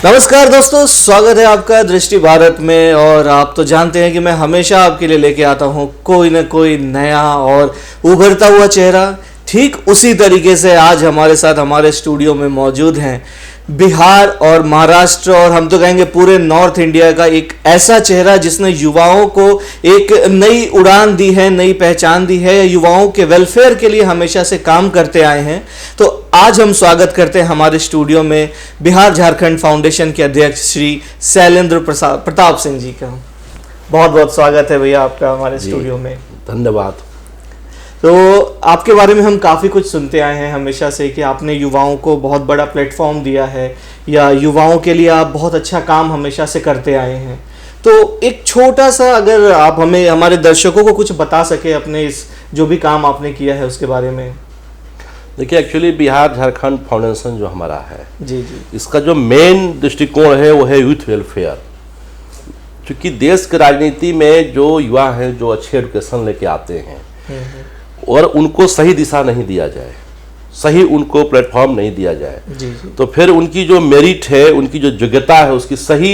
नमस्कार दोस्तों, स्वागत है आपका दृष्टि भारत में। और आप तो जानते हैं कि मैं हमेशा आपके लिए लेके आता हूँ कोई ना कोई नया और उभरता हुआ चेहरा। ठीक उसी तरीके से आज हमारे साथ हमारे स्टूडियो में मौजूद हैं बिहार और महाराष्ट्र और हम तो कहेंगे पूरे नॉर्थ इंडिया का एक ऐसा चेहरा जिसने युवाओं को एक नई उड़ान दी है, नई पहचान दी है, युवाओं के वेलफेयर के लिए हमेशा से काम करते आए हैं। तो आज हम स्वागत करते हैं हमारे स्टूडियो में बिहार झारखंड फाउंडेशन के अध्यक्ष श्री शैलेंद्र प्रताप सिंह जी का। बहुत बहुत स्वागत है भैया आपका हमारे स्टूडियो में। धन्यवाद। तो आपके बारे में हम काफ़ी कुछ सुनते आए हैं हमेशा से कि आपने युवाओं को बहुत बड़ा प्लेटफॉर्म दिया है या युवाओं के लिए आप बहुत अच्छा काम हमेशा से करते आए हैं। तो एक छोटा सा अगर आप हमें हमारे दर्शकों को कुछ बता सके अपने इस जो भी काम आपने किया है उसके बारे में। देखिए, एक्चुअली बिहार झारखंड फाउंडेशन जो हमारा है जी जी, इसका जो मेन दृष्टिकोण है वो है यूथ वेलफेयर। क्योंकि देश की राजनीति में जो युवा हैं जो अच्छे एजुकेशन लेके आते हैं और उनको सही दिशा नहीं दिया जाए, सही उनको प्लेटफॉर्म नहीं दिया जाए जी जी, तो फिर उनकी जो मेरिट है, उनकी जो योग्यता है, उसकी सही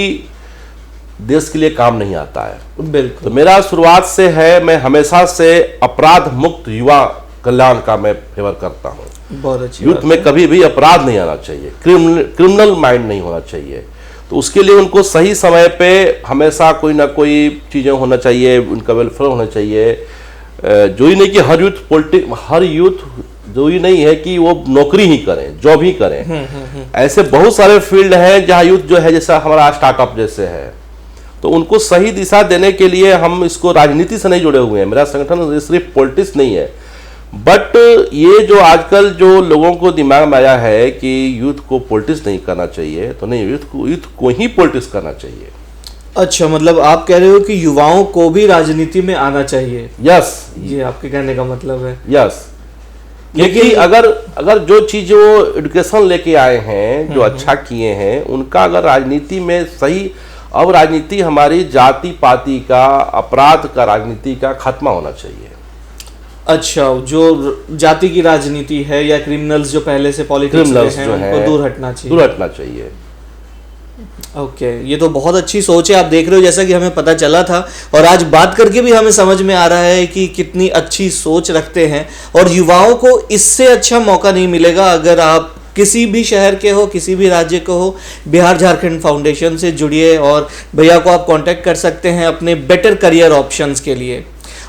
देश के लिए काम नहीं आता है। बिल्कुल। तो मेरा शुरुआत से है, मैं हमेशा से अपराध मुक्त युवा कल्याण का मैं फेवर करता हूँ। बहुत अच्छी यूथ में कभी भी अपराध नहीं आना चाहिए, क्रिमिनल माइंड नहीं होना चाहिए। तो उसके लिए उनको सही समय पे हमेशा कोई ना कोई चीज़ें होना चाहिए, उनका वेलफेयर होना चाहिए। जो ही नहीं कि हर यूथ जो ही नहीं है कि वो नौकरी ही करें, जॉब ही करें। ऐसे बहुत सारे फील्ड हैं जहाँ यूथ जो है, जैसा हमारा स्टार्टअप जैसे है, तो उनको सही दिशा देने के लिए हम इसको राजनीति से नहीं जुड़े हुए हैं। मेरा संगठन सिर्फ पॉलिटिक्स नहीं है, बट ये जो आजकल जो लोगों को दिमाग में आया है कि यूथ को पॉलिटिक्स नहीं करना चाहिए, तो नहीं, यूथ को ही पॉलिटिक्स करना चाहिए। अच्छा, मतलब आप कह रहे हो कि युवाओं को भी राजनीति में आना चाहिए। यस, ये आपके कहने का मतलब है। यस। क्योंकि अगर जो चीज वो एजुकेशन लेके आए हैं, जो अच्छा किए हैं, उनका अगर राजनीति में सही, अब राजनीति हमारी जाति पाति का, अपराध का, राजनीति का खात्मा होना चाहिए। अच्छा, जो जाति की राजनीति है या क्रिमिनल्स जो पहले से पॉलिटिक्स में हैं उनको दूर हटना चाहिए। ओके, ये तो बहुत अच्छी सोच है। आप देख रहे हो जैसा कि हमें पता चला था और आज बात करके भी हमें समझ में आ रहा है कि कितनी अच्छी सोच रखते हैं। और युवाओं को इससे अच्छा मौका नहीं मिलेगा अगर आप किसी भी शहर के हो, किसी भी राज्य के हो, बिहार झारखंड फाउंडेशन से जुड़िए और भैया को आप कांटेक्ट कर सकते हैं अपने बेटर करियर ऑप्शंस के लिए।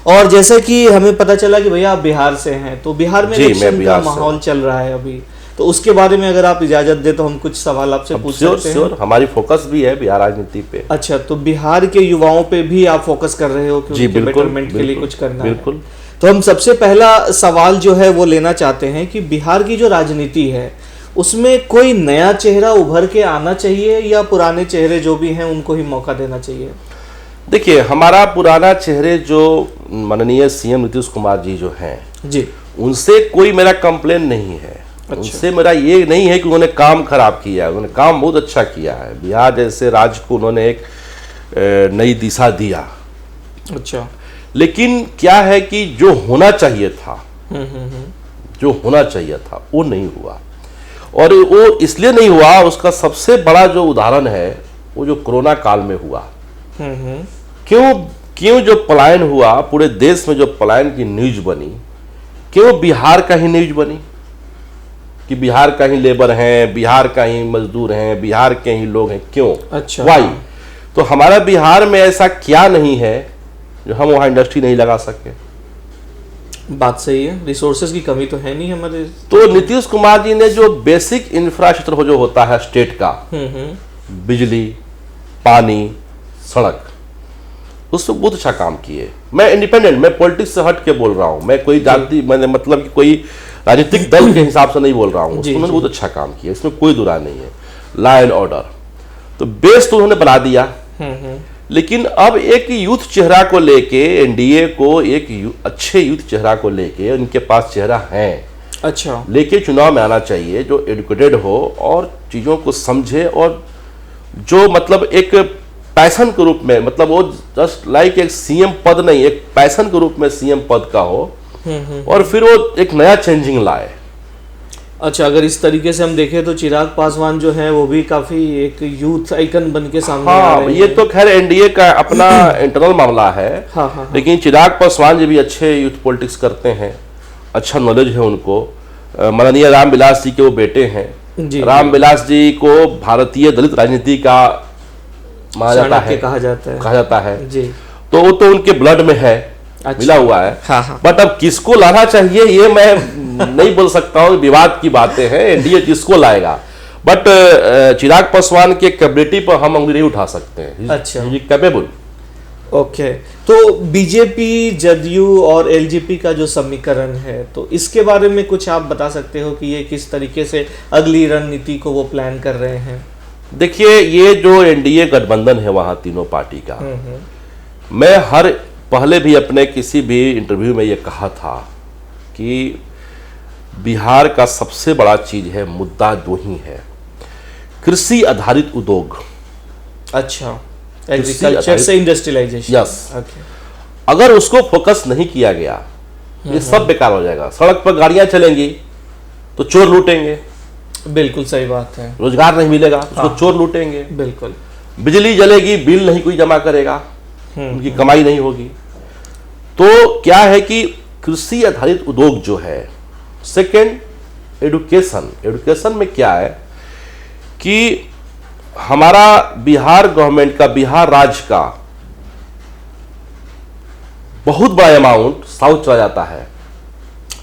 और जैसा कि हमें पता चला कि भैया आप बिहार से हैं, तो बिहार में इलेक्शन का माहौल चल रहा है अभी, तो उसके बारे में अगर आप इजाजत दे तो हम कुछ सवाल आपसे पूछ सकते हैं। हमारी फोकस भी है बिहार राजनीति पे। अच्छा, तो बिहार के युवाओं पे भी आप फोकस कर रहे हो कि जी, उनके बिल्कुल, बेटरमेंट के लिए कुछ करना है। बिल्कुल। तो हम सबसे पहला सवाल जो है वो लेना चाहते हैं कि बिहार की जो राजनीति है उसमें कोई नया चेहरा उभर के आना चाहिए या पुराने चेहरे जो भी हैं उनको ही मौका देना चाहिए? देखिए, हमारा पुराना चेहरे जो माननीय सीएम नीतीश कुमार जी जो हैं जी, उनसे कोई मेरा कंप्लेन नहीं है। अच्छा। उनसे मेरा ये नहीं है कि उन्होंने काम खराब किया है, उन्होंने काम बहुत अच्छा किया है। बिहार जैसे राज्य को उन्होंने एक नई दिशा दिया। अच्छा। लेकिन क्या है कि जो होना चाहिए था, जो होना चाहिए था वो नहीं हुआ। और वो इसलिए नहीं हुआ, उसका सबसे बड़ा जो उदाहरण है वो जो कोरोना काल में हुआ। क्यों जो पलायन हुआ, पूरे देश में जो पलायन की न्यूज बनी, क्यों बिहार का ही न्यूज बनी कि बिहार का ही लेबर हैं, बिहार का ही मजदूर हैं, बिहार के ही लोग हैं, क्यों? अच्छा। वाई? तो हमारा बिहार में ऐसा क्या नहीं है जो हम वहाँ इंडस्ट्री नहीं लगा सके? बात सही है, रिसोर्सेज की कमी तो है नहीं हमारे। तो नीतीश कुमार जी ने जो बेसिक इंफ्रास्ट्रक्चर जो होता है स्टेट का, बिजली, पानी, सड़क, उसमें बहुत अच्छा काम किए। मैं इंडिपेंडेंट, मैं पॉलिटिक्स से हट के बोल रहा हूँ, मैं कोई जाति, मैंने मतलब कि कोई राजनीतिक दल के हिसाब से नहीं बोल रहा हूँ। उन्होंने बहुत अच्छा काम किया, इसमें कोई दुरा नहीं है। लॉ एंड ऑर्डर तो बेस तो उन्होंने बना दिया। लेकिन अब एक यूथ चेहरा को लेके, एनडीए को एक अच्छे यूथ चेहरा को लेके, उनके पास चेहरा है, अच्छा, लेके चुनाव में आना चाहिए, जो एजुकेटेड हो और चीज़ों को समझे और जो मतलब एक पैशन के रूप में, मतलब वो जस्ट लाइक एक सीएम पद नहीं, एक पैशन के रूप में सीएम पद का हो और फिर वो एक नया चेंजिंग लाए। अच्छा, अगर इस तरीके से हम देखें तो चिराग पासवान जो है वो भी काफी एक यूथ आइकन बन के सामने आ रहे हैं। ये तो खैर एनडीए का अपना इंटरनल मामला है। हाँ। लेकिन चिराग पासवान जी भी अच्छे यूथ पॉलिटिक्स करते हैं, अच्छा नॉलेज है उनको। माननीय रामविलास जी के वो बेटे हैं। रामविलास जी को भारतीय दलित राजनीति का माना जाता है, कहा जाता है जी। तो वो तो उनके ब्लड में है, अच्छा, मिला हुआ है। हाँ। बट अब किसको लाना चाहिए ये मैं नहीं बोल सकता हूँ, विवाद की बातें हैं, एनडीए किसको लाएगा। बट चिराग पासवान के कैपेबिलिटी पर हम उंगली नहीं उठा सकते हैं। अच्छा, कैपेबल। ओके, तो बीजेपी, जदयू और एलजेपी का जो समीकरण है, तो इसके बारे में कुछ आप बता सकते हो कि ये किस तरीके से अगली रणनीति को वो प्लान कर रहे हैं? देखिए, ये जो एनडीए गठबंधन है वहां तीनों पार्टी का, मैं पहले भी अपने किसी भी इंटरव्यू में ये कहा था कि बिहार का सबसे बड़ा चीज है, मुद्दा दो ही है, कृषि आधारित उद्योग। अच्छा, एग्रीकल्चर से इंडस्ट्रियलाइजेशन। यस, अगर उसको फोकस नहीं किया गया ये सब बेकार हो जाएगा। सड़क पर गाड़ियां चलेंगी तो चोर लूटेंगे। बिल्कुल सही बात है। रोजगार नहीं मिलेगा तो चोर लूटेंगे। बिल्कुल। बिजली जलेगी, बिल नहीं कोई जमा करेगा, उनकी कमाई नहीं होगी। तो क्या है कि कृषि आधारित उद्योग जो है। सेकेंड, एजुकेशन में क्या है कि हमारा बिहार गवर्नमेंट का, बिहार राज्य का बहुत बड़ा अमाउंट साउथ चला जाता है।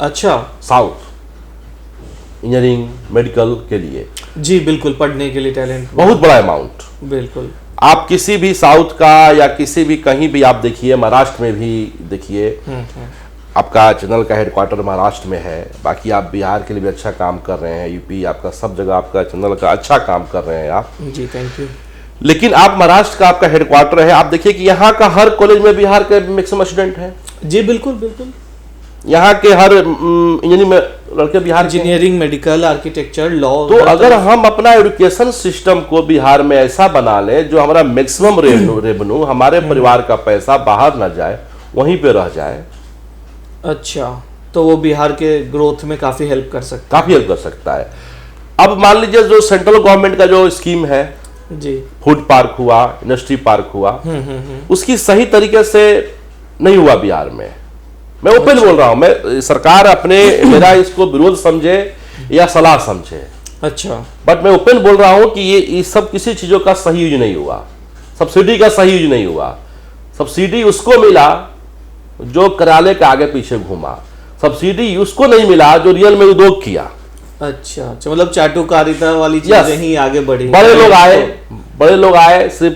अच्छा, साउथ इंजीनियरिंग, मेडिकल के लिए। जी बिल्कुल, पढ़ने के लिए टैलेंट बहुत बड़ा अमाउंट। बिल्कुल। आप किसी भी साउथ का या किसी भी कहीं भी आप देखिए, महाराष्ट्र में भी देखिए, आपका चैनल का हेडक्वार्टर महाराष्ट्र में है। बाकी आप बिहार के लिए भी अच्छा काम कर रहे हैं, यूपी, आपका सब जगह आपका चैनल का अच्छा काम कर रहे हैं आप। जी, थैंक यू। लेकिन आप महाराष्ट्र का आपका हेडक्वार्टर है, आप देखिए कि यहाँ का हर कॉलेज में बिहार के मैक्सिमम स्टूडेंट है। जी बिल्कुल बिल्कुल। यहाँ के हर इंजीनियरिंग में लड़के Bihar, engineering, medical, architecture, law. तो अगर हम अपना एजुकेशन सिस्टम को बिहार में ऐसा बना लें जो हमारा मैक्सिमम रेवेन्यू, हमारे परिवार का पैसा बाहर ना जाए, वहीं पे रह जाए। अच्छा, तो वो बिहार के ग्रोथ में काफी हेल्प कर सकता है। अब मान लीजिए जो सेंट्रल गवर्नमेंट का जो स्कीम है जी, फूड पार्क हुआ, इंडस्ट्री पार्क हुआ, उसकी सही तरीके से नहीं हुआ बिहार में। मैं ओपन बोल रहा हूं, मैं सरकार अपने मेरा इसको विरोध समझे या सलाह समझे। अच्छा, बट मैं ओपन बोल रहा हूं कि ये सब किसी चीजों का सही यूज नहीं हुआ, सब्सिडी का सही यूज नहीं हुआ। सब्सिडी उसको मिला जो कार्यालय के आगे पीछे घूमा, सब्सिडी उसको नहीं मिला जो रियल में उद्योग किया। अच्छा, मतलब चाटुकारिता वाली चीजें ही आगे बढ़ी। बड़े लोग आए सिर्फ।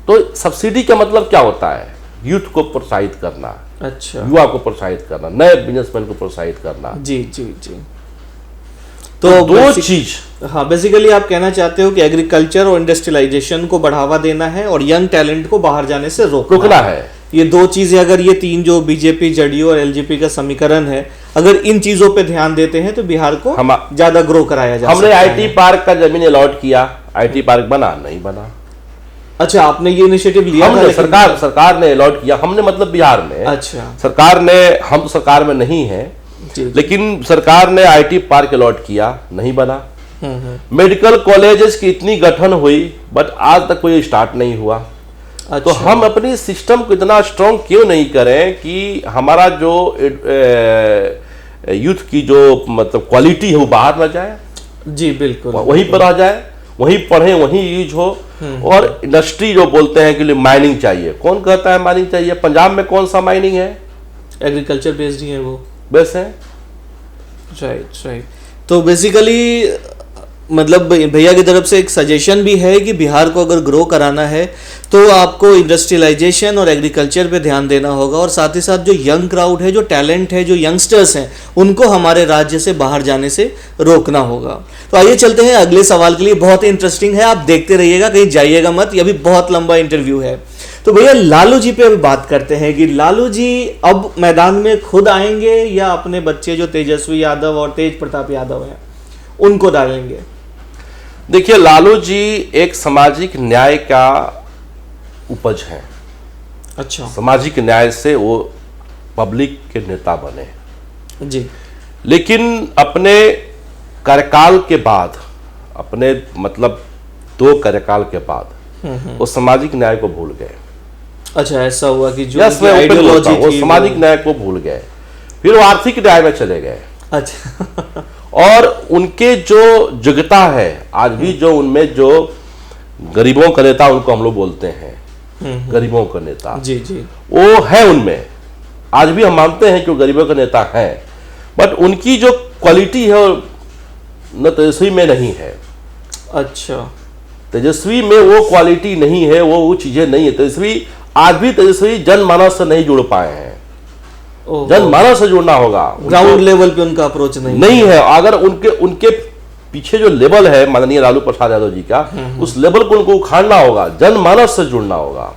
तो सब्सिडी का मतलब क्या होता है? यूथ को प्रोत्साहित करना, अच्छा, युवा को प्रोत्साहित करना, नए बिजनेसमैन को प्रोत्साहित करना। जी जी जी। तो दो चीज। हाँ, बेसिकली आप कहना चाहते हो कि एग्रीकल्चर और इंडस्ट्रियलाइजेशन को बढ़ावा देना है और यंग टैलेंट को बाहर जाने से रोकना है। ये दो चीजें, अगर ये तीन जो बीजेपी, जदयू और एलजेपी का समीकरण है, अगर इन चीजों पे ध्यान देते हैं तो बिहार को ज्यादा ग्रो कराया जा सकता है। हमने आईटी पार्क का जमीन अलॉट किया, आईटी पार्क बना नहीं बना। अच्छा, आपने ये इनिशिएटिव लिया? हमने सरकार ने अलॉट किया, हमने मतलब बिहार में। अच्छा, सरकार ने, हम तो सरकार में नहीं है, लेकिन सरकार ने आईटी पार्क अलॉट किया, नहीं बना। मेडिकल कॉलेजेस की इतनी गठन हुई बट आज तक कोई स्टार्ट नहीं हुआ। अच्छा। तो हम अपनी सिस्टम को इतना स्ट्रॉन्ग क्यों नहीं करें कि हमारा जो यूथ की जो मतलब क्वालिटी है वो बाहर न जाए। जी बिल्कुल, वहीं पर आ जाए, वहीं पढ़े, वहीं यूज हो। और इंडस्ट्री जो बोलते हैं कि माइनिंग चाहिए, कौन कहता है माइनिंग चाहिए? पंजाब में कौन सा माइनिंग है? एग्रीकल्चर बेस्ड ही है वो। बेस है। राइट। तो बेसिकली मतलब भैया की तरफ से एक सजेशन भी है कि बिहार को अगर ग्रो कराना है तो आपको इंडस्ट्रियलाइजेशन और एग्रीकल्चर पे ध्यान देना होगा, और साथ ही साथ जो यंग क्राउड है, जो टैलेंट है, जो यंगस्टर्स हैं, उनको हमारे राज्य से बाहर जाने से रोकना होगा। तो आइए चलते हैं अगले सवाल के लिए। बहुत ही इंटरेस्टिंग है, आप देखते रहिएगा, कहीं जाइएगा मत, ये भी बहुत लंबा इंटरव्यू है। तो भैया लालू जी पे अभी बात करते हैं कि लालू जी अब मैदान में खुद आएंगे या अपने बच्चे जो तेजस्वी यादव और तेज प्रताप यादव हैं उनको डालेंगे? देखिए, लालू जी एक सामाजिक न्याय का उपज है। अच्छा, सामाजिक न्याय से वो पब्लिक के नेता बने जी, लेकिन अपने कार्यकाल के बाद, अपने मतलब 2 कार्यकाल के बाद वो सामाजिक न्याय को भूल गए। अच्छा, ऐसा हुआ कि जो आइडियोलॉजी थी वो सामाजिक न्याय को भूल गए, फिर वो आर्थिक न्याय में चले गए। अच्छा। और उनके जो योग्यता है आज भी, जो उनमें जो गरीबों का नेता उनको हम लोग बोलते हैं, गरीबों का नेता, जी जी, वो है उनमें। आज भी हम मानते हैं कि वो गरीबों का नेता है, बट उनकी जो क्वालिटी है न तेजस्वी में नहीं है। अच्छा, तेजस्वी में वो क्वालिटी नहीं है, वो चीजें नहीं है। तेजस्वी आज भी जनमानस से नहीं जुड़ पाए हैं। जनमानस से जुड़ना होगा, ग्राउंड लेवल पे उनका अप्रोच नहीं है। अगर उनके पीछे जो लेवल है माननीय लालू प्रसाद यादव जी का, उस लेवल को उनको उखाड़ना होगा, जनमानस से जुड़ना होगा।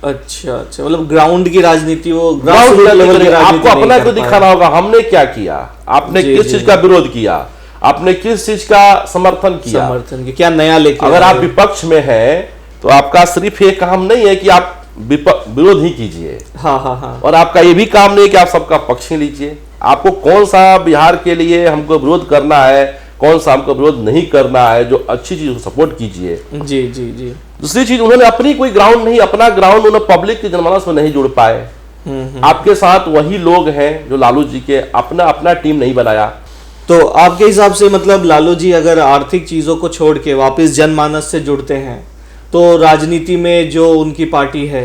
अच्छा अच्छा, मतलब ग्राउंड की राजनीति, वो ग्राउंड लेवल की आपको अपना को दिखाना होगा। हमने क्या किया, आपने किस चीज का विरोध किया, आपने किस चीज का समर्थन किया, क्या नया लेके। अगर आप विपक्ष में हैं तो आपका सिर्फ ये काम नहीं है कि आप विरोध ही कीजिए, हाँ हाँ हाँ, और आपका ये भी काम नहीं है कि आप सबका पक्ष ही लीजिए। आपको कौन सा बिहार के लिए हमको विरोध करना है, कौन सा हमको विरोध नहीं करना है, जो अच्छी चीज को सपोर्ट कीजिए। जी जी जी। दूसरी चीज, उन्होंने अपनी कोई ग्राउंड नहीं, अपना ग्राउंड उन्होंने पब्लिक के जनमानस में नहीं जुड़ पाए। आपके साथ वही लोग हैं जो लालू जी के अपना टीम नहीं बनाया। तो आपके हिसाब से मतलब लालू जी अगर आर्थिक चीजों को छोड़ के वापस जनमानस से जुड़ते हैं तो राजनीति में जो उनकी पार्टी है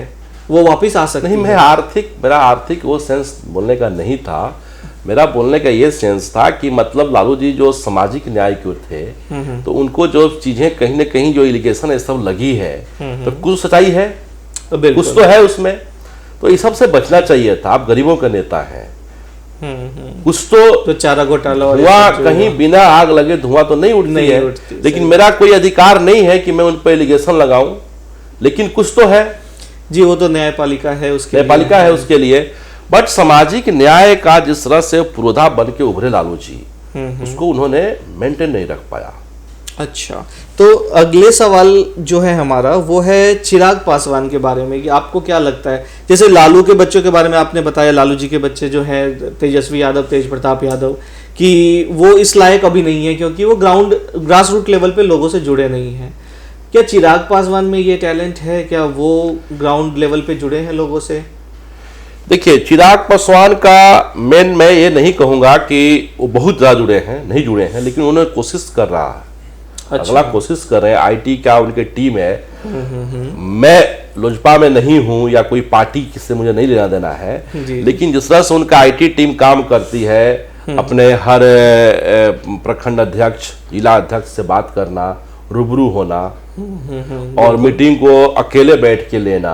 वो वापस आ सकती है? नहीं, मेरा आर्थिक वो सेंस बोलने का नहीं था। मेरा बोलने का ये सेंस था कि मतलब लालू जी जो सामाजिक न्याय के थे, तो उनको जो चीजें कहीं ना कहीं जो एलिगेशन है सब लगी है, तो कुछ सच्चाई है, कुछ तो है उसमें। तो इस सब से बचना चाहिए था। आप गरीबों का नेता हैं, कुछ तो चारा घोटाला, धुआं कहीं बिना आग लगे धुआं तो नहीं उठती है। लेकिन मेरा कोई अधिकार नहीं है कि मैं उन पर एलिगेशन लगाऊं, लेकिन कुछ तो है जी। वो तो न्यायपालिका है, उसके लिए। बट सामाजिक न्याय का जिस तरह से पुरोधा बन के उभरे लालू जी, उसको उन्होंने मेंटेन नहीं रख पाया। अच्छा, तो अगले सवाल जो है हमारा वो है चिराग पासवान के बारे में कि आपको क्या लगता है, जैसे लालू के बच्चों के बारे में आपने बताया, लालू जी के बच्चे जो हैं तेजस्वी यादव, तेज प्रताप यादव, कि वो इस लायक अभी नहीं है क्योंकि वो ग्रास रूट लेवल पे लोगों से जुड़े नहीं हैं। क्या चिराग पासवान में ये टैलेंट है? क्या वो ग्राउंड लेवल पे जुड़े हैं लोगों से? देखिए, चिराग पासवान का मैं ये नहीं कहूंगा कि वो बहुत ज्यादा जुड़े हैं, नहीं जुड़े हैं, लेकिन उन्होंने कोशिश कर रहा है। अच्छा। अगला कोशिश कर रहे हैं। आईटी का उनके टीम है। मैं लोजपा में नहीं हूं या कोई पार्टी से मुझे नहीं लेना देना है, लेकिन जिस तरह से उनका आईटी टीम काम करती है, अपने हर प्रखंड अध्यक्ष, जिला अध्यक्ष से बात करना, रूबरू होना, और मीटिंग को अकेले बैठ के लेना,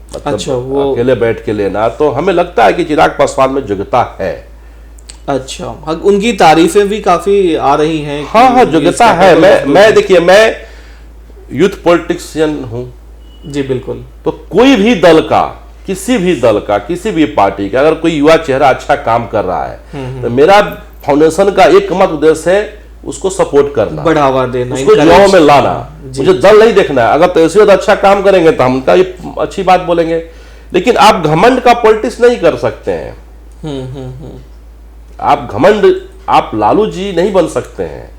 मतलब अच्छा, वो अकेले बैठ के लेना, तो हमें लगता है कि चिराग पासवान में योग्यता है। अच्छा, उनकी तारीफें भी काफी आ रही हैं। हाँ, योग्यता है। मैं देखिए, मैं यूथ पॉलिटिशियन हूं जी, बिल्कुल। तो कोई भी दल का, किसी भी दल का, किसी भी पार्टी का अगर कोई युवा चेहरा अच्छा काम कर रहा है, तो मेरा फाउंडेशन का एकमात्र उद्देश्य है उसको सपोर्ट करना, बढ़ावा देना, उसको युवाओं में लाना। मुझे दल नहीं देखना है। अगर तेजस्वी अच्छा काम करेंगे तो हम उनका ये अच्छी बात बोलेंगे, लेकिन आप घमंड का पॉलिटिक्स नहीं कर सकते हैं। आप घमंड, आप लालू जी नहीं बन सकते हैं।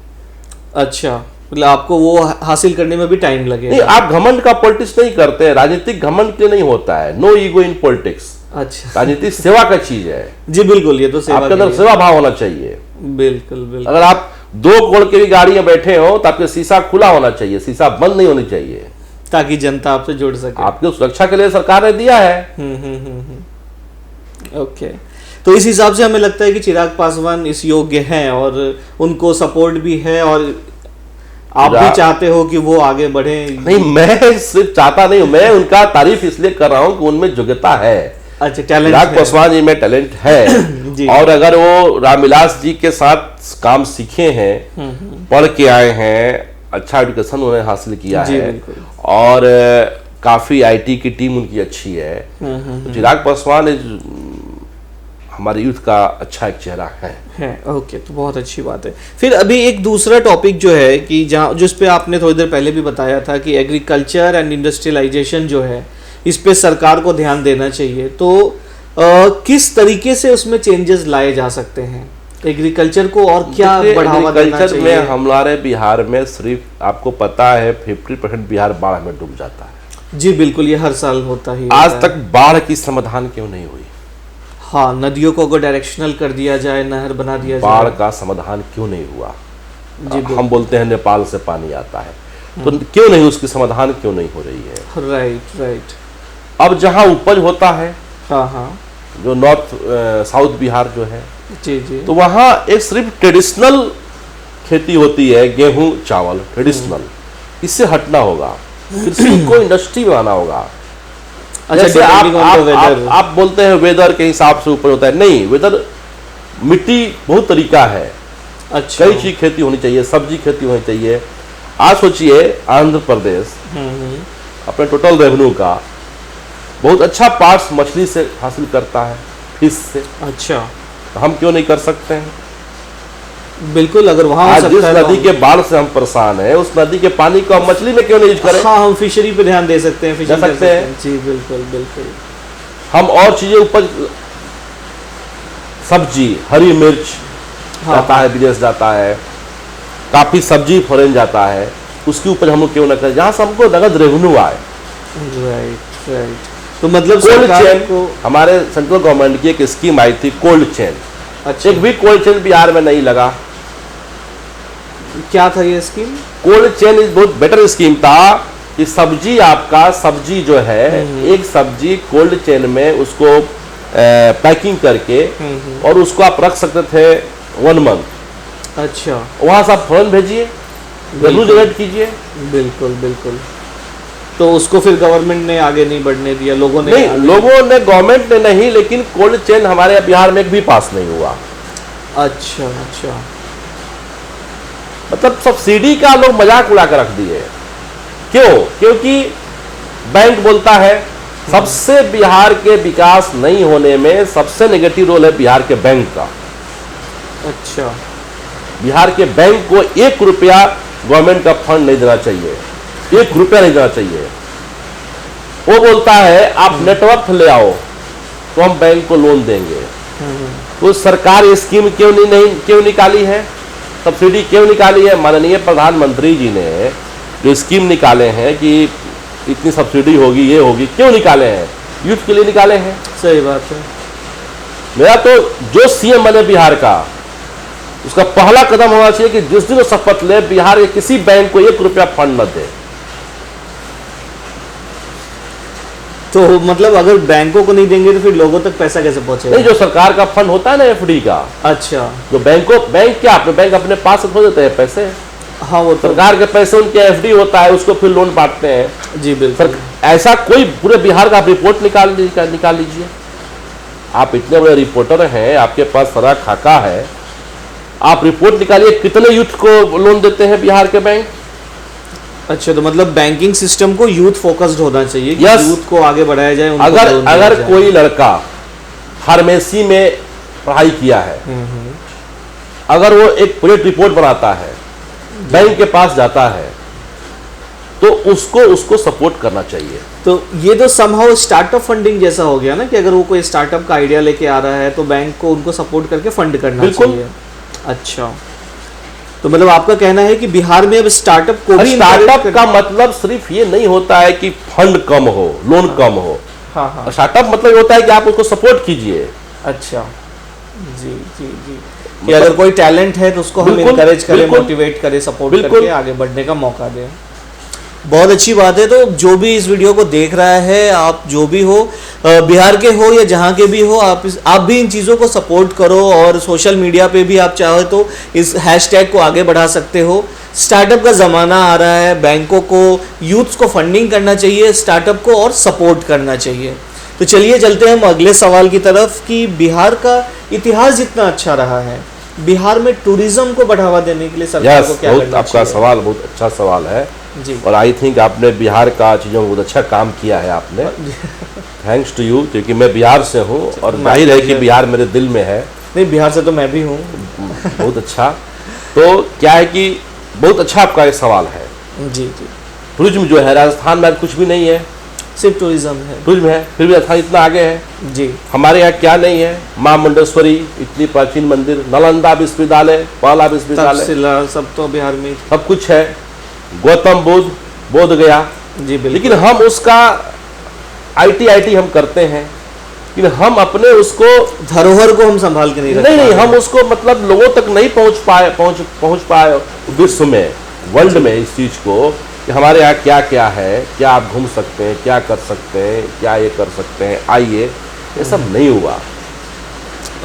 अच्छा, मतलब आपको वो हासिल करने में भी टाइम लगेगा। नहीं, आप घमंड का पॉलिटिक्स नहीं करते हैं। राजनीतिक घमंड के लिए नहीं होता है। No ego in politics. अच्छा, राजनीति सेवा का चीज है जी, बिल्कुल। ये तो सेवा, आपके अंदर सेवा भाव होना चाहिए। बिल्कुल बिल्कुल। अगर आप 2 करोड़ की भी गाड़ी में बैठे हो तो आपका शीशा खुला होना चाहिए, शीशा बंद नहीं होनी चाहिए, ताकि जनता आपसे जुड़ सके। आपकी सुरक्षा के लिए सरकार ने दिया है। ओके, तो इस हिसाब से हमें लगता है कि चिराग पासवान इस योग्य हैं और उनको सपोर्ट भी है, और आप भी चाहते हो कि वो आगे बढ़े? नहीं, मैं सिर्फ चाहता नहीं हूं, मैं उनका तारीफ इसलिए कर रहा हूं कि उनमें योग्यता है। अच्छा, टैलेंट चिराग पासवान जी में टैलेंट है। और अगर वो रामविलास जी के साथ काम सीखे हैं, पढ़ के आए हैं, अच्छा एजुकेशन उन्होंने हासिल किया है, और काफी आईटी की टीम उनकी अच्छी है, तो चिराग पासवान हमारे यूथ का अच्छा एक चेहरा है। ओके, तो बहुत अच्छी बात है। फिर अभी एक दूसरा टॉपिक जो है कि जहाँ जिस पे आपने थोड़ी देर पहले भी बताया था कि एग्रीकल्चर एंड इंडस्ट्रियलाइजेशन जो है, इस पे सरकार को ध्यान देना चाहिए। तो किस तरीके से उसमें चेंजेस लाए जा सकते हैं? एग्रीकल्चर को और क्या बढ़ावा देना चाहिए? में हमारे बिहार में सिर्फ आपको पता है 50% बिहार बाढ़ में डूब जाता है। जी बिल्कुल, ये हर साल होता ही आज तक बाढ़ की समाधान क्यों नहीं हुई? हाँ, नदियों को अगर डायरेक्शनल कर दिया जाए, नहर बना दिया जाए, बाढ़ का समाधान क्यों नहीं हुआ? हम बोलते हैं नेपाल से पानी आता है, तो क्यों नहीं, उसकी समाधान क्यों नहीं हो रही है? राइट। अब जहाँ उपज होता है, हाँ, जो नॉर्थ साउथ बिहार जो है, जी, तो वहाँ एक सिर्फ ट्रेडिशनल खेती होती है, गेहूं चावल ट्रेडिशनल। इससे हटना होगा, कृषि को इंडस्ट्री बनाना होगा। जैसे आप बोलते हैं वेदर के हिसाब से ऊपर होता है, नहीं, वेदर मिट्टी बहुत तरीका है। अच्छा, कई चीज खेती होनी चाहिए, सब्जी खेती होनी चाहिए। आज सोचिए आंध्र प्रदेश अपने टोटल रेवेन्यू का बहुत अच्छा पार्ट्स मछली से हासिल करता है, फिश से। अच्छा, तो हम क्यों नहीं कर सकते हैं? बिल्कुल, अगर वहां आज जिस नदी के बाढ़ से हम परेशान हैं, उस नदी के पानी को हम मछली में क्यों नहीं यूज करें? हाँ, हम फिशरी पे ध्यान दे सकते हैं, फिशरी कर सकते हैं। जी बिल्कुल। हम और चीजें उपज, सब्जी, हरी मिर्च जाता है, विदेश जाता है, काफी सब्जी फॉरेन जाता है, उसकी उपज हम लोग क्यों ना करें, जहां से हमको नगद रेवेन्यू आए। राइट। तो मतलब कोल्ड चेन को हमारे सेंट्रल गवर्नमेंट की एक स्कीम आई थी, कोल्ड चेन। अच्छा, एक भी कोल्ड चेन बिहार में नहीं लगा। क्या था ये स्कीम? कोल्ड चेन इज बहुत बेटर स्कीम था कि सब्जी, आपका सब्जी जो है, एक सब्जी कोल्ड चेन में उसको पैकिंग करके और उसको आप रख सकते थे 1 मंथ। अच्छा, वहां से आप फौरन भेजिए, रेवेन्यू जनरेट कीजिए। बिल्कुल। तो उसको फिर गवर्नमेंट ने आगे नहीं बढ़ने दिया, लोगों ने गवर्नमेंट ने नहीं, लेकिन कोल्ड चेन हमारे बिहार में भी पास नहीं हुआ। अच्छा, मतलब सब्सिडी का लोग मजाक उड़ा कर रख दिए। क्यों? क्योंकि बैंक बोलता है सबसे बिहार के विकास नहीं होने में सबसे नेगेटिव रोल है बिहार के बैंक का। अच्छा, बिहार के बैंक को 1 रुपया गवर्नमेंट का फंड नहीं देना चाहिए, 1 रुपया नहीं देना चाहिए। वो बोलता है आप नेटवर्क ले आओ तो हम बैंक को लोन देंगे। तो सरकार ये स्कीम क्यों निकाली है, सब्सिडी क्यों निकाली है? माननीय प्रधानमंत्री जी ने जो स्कीम निकाले हैं कि इतनी सब्सिडी होगी, ये होगी, क्यों निकाले हैं? यूथ के लिए निकाले हैं। सही बात है। मेरा तो जो सीएम बने बिहार का, उसका पहला कदम होना चाहिए कि जिस दिन वो शपथ ले, बिहार के किसी बैंक को 1 रुपया फंड न दे। तो मतलब अगर बैंकों को नहीं देंगे तो फिर लोगों तक पैसा कैसे पहुंचेगा? नहीं, जो सरकार का फंड होता है ना, एफडी का। अच्छा, जो बैंक क्या बैंक अपने पास रख देते हैं पैसे। हाँ, वो तो सरकार के पैसे उनके एफडी होता है, उसको फिर लोन बांटते हैं। जी बिल्कुल। ऐसा कोई पूरे बिहार का आप रिपोर्ट निकाल लीजिए। आप इतने बड़े रिपोर्टर हैं, आपके पास सारा खाका है, आप रिपोर्ट निकालिए कितने यूथ को लोन देते हैं बिहार के बैंक। अच्छा, तो मतलब बैंकिंग सिस्टम को यूथ फोकस्ड होना चाहिए कि यूथ को आगे बढ़ाया जाए। अगर कोई लड़का फार्मेसी में पढ़ाई किया है, अगर वो एक प्रोजेक्ट रिपोर्ट बनाता है, बैंक के पास जाता है, तो उसको सपोर्ट करना चाहिए। तो ये तो समहाउ स्टार्टअप फंडिंग जैसा हो गया ना, कि अगर वो कोई स्टार्टअप का आइडिया लेके आ रहा है तो बैंक को उनको सपोर्ट करके फंड करना चाहिए। अच्छा, तो मतलब आपका कहना है कि बिहार में अब स्टार्टअप को भी, स्टार्टअप का मतलब सिर्फ ये नहीं होता है कि फंड कम हो, लोन कम हो। हाँ। स्टार्टअप मतलब होता है कि आप उसको सपोर्ट कीजिए। अच्छा, जी कि अगर कोई टैलेंट है तो उसको हम इनकरेज करें, मोटिवेट करें, सपोर्ट करके आगे बढ़ने का मौका दें। बहुत अच्छी बात है। तो जो भी इस वीडियो को देख रहा है, आप जो भी हो, बिहार के हो या जहाँ के भी हो, आप भी इन चीज़ों को सपोर्ट करो और सोशल मीडिया पे भी आप चाहो तो इस हैशटैग को आगे बढ़ा सकते हो। स्टार्टअप का ज़माना आ रहा है, बैंकों को, यूथ्स को फंडिंग करना चाहिए, स्टार्टअप को और सपोर्ट करना चाहिए। तो चलिए चलते हैं हम अगले सवाल की तरफ कि बिहार का इतिहास जितना अच्छा रहा है, बिहार में टूरिज्म को बढ़ावा देने के लिए सरकार को क्या करना चाहिए? आपका सवाल बहुत अच्छा सवाल है जी। और आई थिंक आपने बिहार का चीज़ों में बहुत अच्छा काम किया है आपने। थैंक्स टू यू, क्योंकि मैं बिहार से हूँ और जाहिर है कि बिहार मेरे दिल में है। नहीं, बिहार से तो मैं भी हूँ। बहुत अच्छा। तो क्या है कि बहुत अच्छा आपका ये सवाल है। जी। टूरिज्म जो है राजस्थान में कुछ भी नहीं है। सिर्फ टूरिज्म है। टूरिज्म है, फिर भी अच्छा इतना आगे है जी। हमारे यहाँ क्या नहीं है? माँ मुंडेश्वरी, इतनी प्राचीन मंदिर, नालंदा विश्वविद्यालय, पहला विश्वविद्यालय, सब तो बिहार में सब कुछ है। गौतम बुद्ध, बोध गया। जी बिल्कुल। लेकिन हम उसका आईटी हम करते हैं, लेकिन हम अपने उसको धरोहर को हम संभाल के नहीं, हम उसको मतलब लोगों तक नहीं पहुंच पाए विश्व में, वर्ल्ड में इस चीज को कि हमारे यहाँ क्या क्या है, क्या आप घूम सकते हैं, क्या कर सकते हैं, क्या ये कर सकते हैं, आइए, ये सब नहीं हुआ।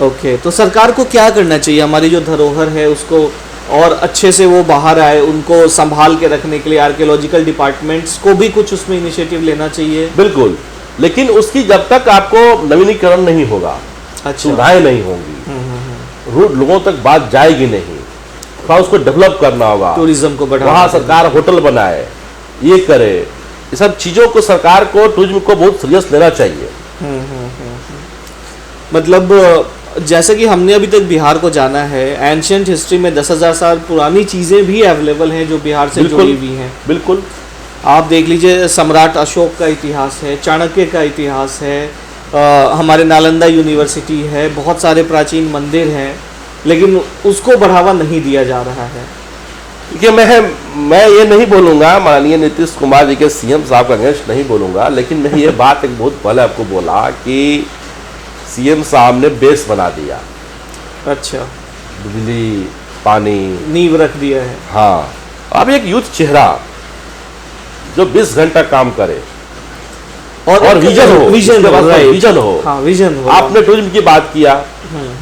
ओके, तो सरकार को क्या करना चाहिए हमारी जो धरोहर है उसको और अच्छे से वो बाहर आए, उनको संभाल के रखने के लिए आर्कियोलॉजिकल डिपार्टमेंट्स को भी कुछ उसमें इनिशिएटिव लेना चाहिए? बिल्कुल, लेकिन उसकी जब तक आपको नवीनीकरण नहीं होगा, सुविधाएं नहीं होंगी, रूट लोगों तक बात जाएगी नहीं, थोड़ा उसको डेवलप करना होगा, टूरिज्म को बढ़ावा, वहाँ सरकार होटल बनाए, ये करे, ये सब चीजों को सरकार को टूरिज्म को बहुत सीरियस लेना चाहिए। मतलब जैसे कि हमने अभी तक बिहार को जाना है, एंशिएंट हिस्ट्री में 10,000 साल पुरानी चीज़ें भी अवेलेबल हैं जो बिहार से जुड़ी हुई हैं। बिल्कुल, आप देख लीजिए, सम्राट अशोक का इतिहास है, चाणक्य का इतिहास है, हमारे नालंदा यूनिवर्सिटी है, बहुत सारे प्राचीन मंदिर हैं, लेकिन उसको बढ़ावा नहीं दिया जा रहा है। देखिए, मैं ये नहीं बोलूँगा, माननीय नीतीश कुमार जी के सीएम साहब का अगेंस्ट नहीं बोलूँगा, लेकिन मैं ये बात एक बहुत पहले आपको बोला कि सीएम साहब ने बेस बना दिया। अच्छा, बिजली, पानी, नींव रख दिया है। हाँ, अब एक यूथ चेहरा जो 20 घंटा काम करे और विजन हो, विजन हो। आपने टूरिज्म की बात किया,